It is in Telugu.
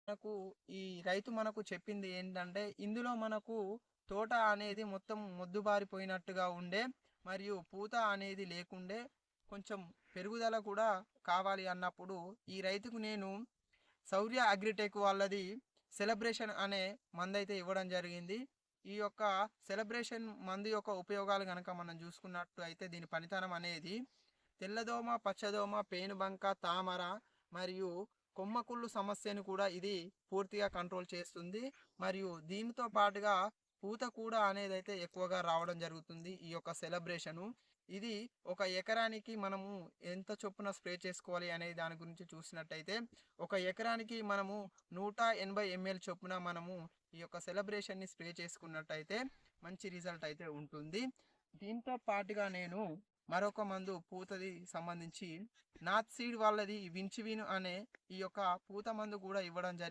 మనకు ఈ రైతు మనకు చెప్పింది ఏంటంటే, ఇందులో మనకు తోట అనేది మొత్తం మొద్దుబారిపోయినట్టుగా ఉండే, మరియు పూత అనేది లేకుండే, కొంచెం పెరుగుదల కూడా కావాలి అన్నప్పుడు ఈ రైతుకు నేను శౌర్య అగ్రిటెక్ వాళ్ళది సెలబ్రేషన్ అనే మందైతే ఇవ్వడం జరిగింది. ఈ యొక్క సెలబ్రేషన్ మందు యొక్క ఉపయోగాలు గనక మనం చూసుకున్నట్టు అయితే దీని పనితనం అనేది తెల్లదోమ, పచ్చదోమ, పేనుబంక, తామర మరియు కొమ్మకుళ్ళు సమస్యను కూడా ఇది పూర్తిగా కంట్రోల్ చేస్తుంది. మరియు దీనితో పాటుగా పూత కూడా అనేదైతే ఎక్కువగా రావడం జరుగుతుంది ఈ యొక్క సెలబ్రేషను. ఇది ఒక ఎకరానికి మనము ఎంత చొప్పున స్ప్రే చేసుకోవాలి అనే దాని గురించి చూసినట్టయితే, ఒక ఎకరానికి మనము 180 ఎంఎల్ చొప్పున మనము ఈ యొక్క సెలబ్రేషన్ని స్ప్రే చేసుకున్నట్టయితే మంచి రిజల్ట్ అయితే ఉంటుంది. దీంతో పాటుగా నేను మరొక మందు పూతది సంబంధించి నాత్ సీడ్ వాళ్ళది విన్చివిన్ అనే ఈ యొక్క పూత మందు కూడా ఇవ్వడం జరిగింది.